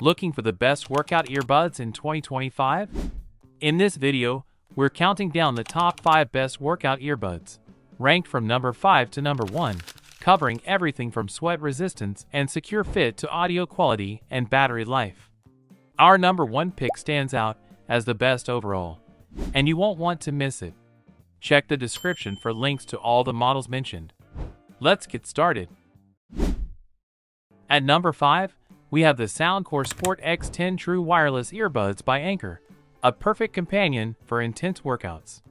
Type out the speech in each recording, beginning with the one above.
Looking for the best workout earbuds in 2025? In this video, we're counting down the top 5 best workout earbuds, ranked from number 5 to number 1, covering everything from sweat resistance and secure fit to audio quality and battery life. Our number 1 pick stands out as the best overall, and you won't want to miss it. Check the description for links to all the models mentioned. Let's get started. At number 5, we have the Soundcore Sport X10 True Wireless Earbuds by Anker, a perfect companion for intense workouts.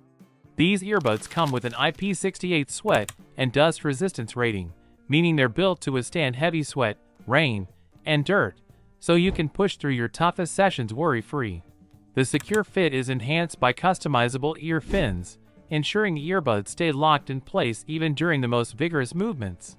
These earbuds come with an IP68 sweat and dust resistance rating, meaning they're built to withstand heavy sweat, rain, and dirt, so you can push through your toughest sessions worry-free. The secure fit is enhanced by customizable ear fins, ensuring earbuds stay locked in place even during the most vigorous movements.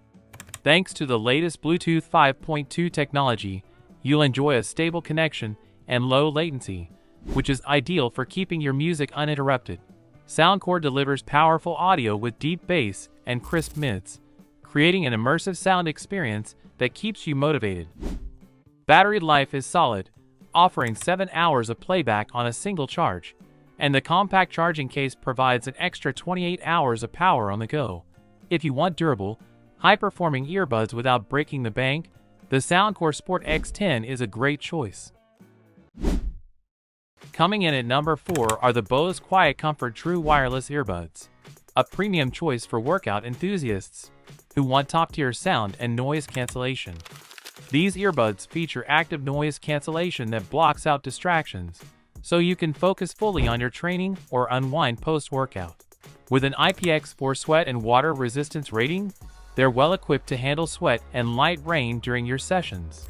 Thanks to the latest Bluetooth 5.2 technology, you'll enjoy a stable connection and low latency, which is ideal for keeping your music uninterrupted. Soundcore delivers powerful audio with deep bass and crisp mids, creating an immersive sound experience that keeps you motivated. Battery life is solid, offering 7 hours of playback on a single charge, and the compact charging case provides an extra 28 hours of power on the go. If you want durable, high-performing earbuds without breaking the bank, the Soundcore Sport X10 is a great choice. Coming in at number 4 are the Bose QuietComfort True Wireless Earbuds, a premium choice for workout enthusiasts who want top-tier sound and noise cancellation. These earbuds feature active noise cancellation that blocks out distractions, so you can focus fully on your training or unwind post-workout. With an IPX4 sweat and water resistance rating, they're well equipped to handle sweat and light rain during your sessions.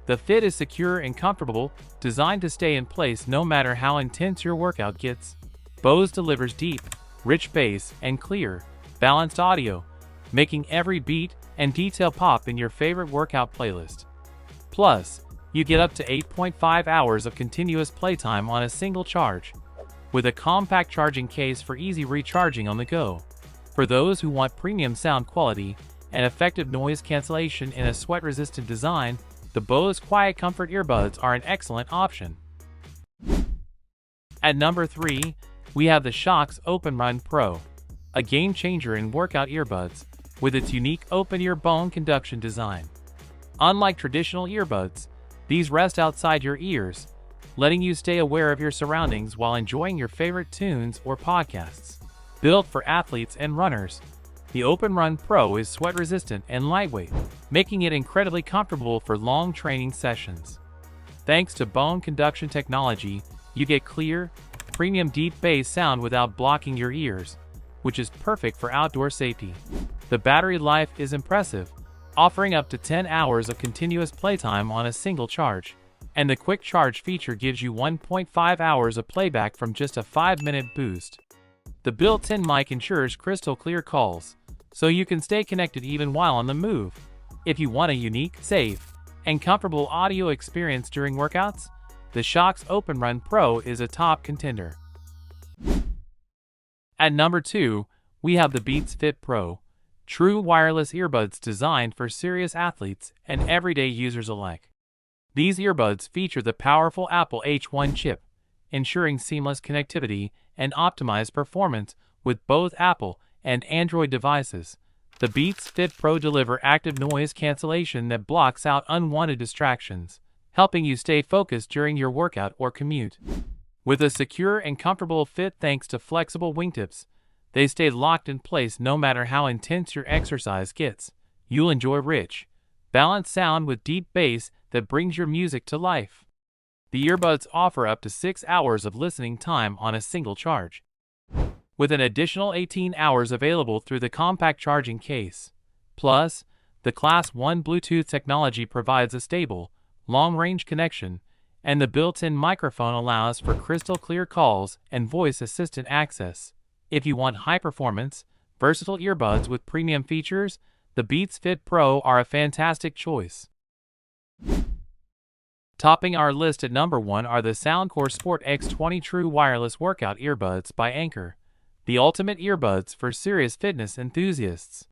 The fit is secure and comfortable, designed to stay in place no matter how intense your workout gets. Bose delivers deep, rich bass and clear, balanced audio, making every beat and detail pop in your favorite workout playlist. Plus, you get up to 8.5 hours of continuous playtime on a single charge, with a compact charging case for easy recharging on the go. For those who want premium sound quality and effective noise cancellation in a sweat-resistant design, the Bose QuietComfort earbuds are an excellent option. At number 3, we have the SHOKZ OpenRun Pro, a game-changer in workout earbuds with its unique open-ear bone conduction design. Unlike traditional earbuds, these rest outside your ears, letting you stay aware of your surroundings while enjoying your favorite tunes or podcasts. Built for athletes and runners, the OpenRun Pro is sweat-resistant and lightweight, making it incredibly comfortable for long training sessions. Thanks to bone conduction technology, you get clear, premium deep bass sound without blocking your ears, which is perfect for outdoor safety. The battery life is impressive, offering up to 10 hours of continuous playtime on a single charge, and the quick charge feature gives you 1.5 hours of playback from just a 5-minute boost. The built-in mic ensures crystal clear calls, so you can stay connected even while on the move. If you want a unique, safe, and comfortable audio experience during workouts, the SHOKZ OpenRun Pro is a top contender. At number 2, we have the Beats Fit Pro, true wireless earbuds designed for serious athletes and everyday users alike. These earbuds feature the powerful Apple H1 chip, ensuring seamless connectivity and optimized performance with both Apple and Android devices. The Beats Fit Pro deliver active noise cancellation that blocks out unwanted distractions, helping you stay focused during your workout or commute. With a secure and comfortable fit thanks to flexible wingtips, they stay locked in place no matter how intense your exercise gets. You'll enjoy rich, balanced sound with deep bass that brings your music to life. The earbuds offer up to 6 hours of listening time on a single charge, with an additional 18 hours available through the compact charging case. Plus, the Class 1 Bluetooth technology provides a stable, long-range connection, and the built-in microphone allows for crystal clear calls and voice assistant access. If you want high-performance, versatile earbuds with premium features, the Beats Fit Pro are a fantastic choice. Topping our list at number 1 are the Soundcore Sport X20 True Wireless Workout Earbuds by Anker, the ultimate earbuds for serious fitness enthusiasts.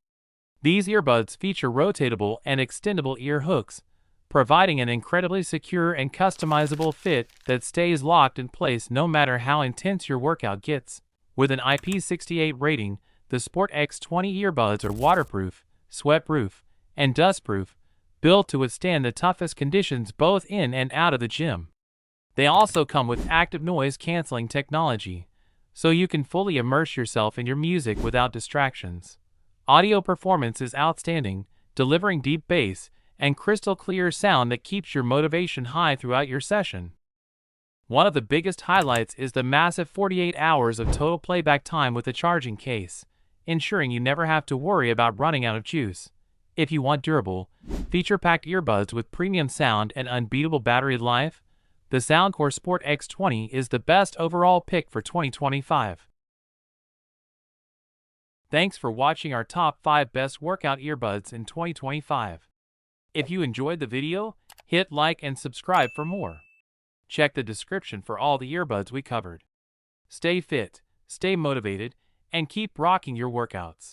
These earbuds feature rotatable and extendable ear hooks, providing an incredibly secure and customizable fit that stays locked in place no matter how intense your workout gets. With an IP68 rating, the Sport X20 earbuds are waterproof, sweatproof, and dustproof, built to withstand the toughest conditions both in and out of the gym. They also come with active noise-canceling technology, so you can fully immerse yourself in your music without distractions. Audio performance is outstanding, delivering deep bass and crystal clear sound that keeps your motivation high throughout your session. One of the biggest highlights is the massive 48 hours of total playback time with the charging case, ensuring you never have to worry about running out of juice. If you want durable, feature-packed earbuds with premium sound and unbeatable battery life, the Soundcore Sport X20 is the best overall pick for 2025. Thanks for watching our top 5 best workout earbuds in 2025. If you enjoyed the video, hit like and subscribe for more. Check the description for all the earbuds we covered. Stay fit, stay motivated, and keep rocking your workouts.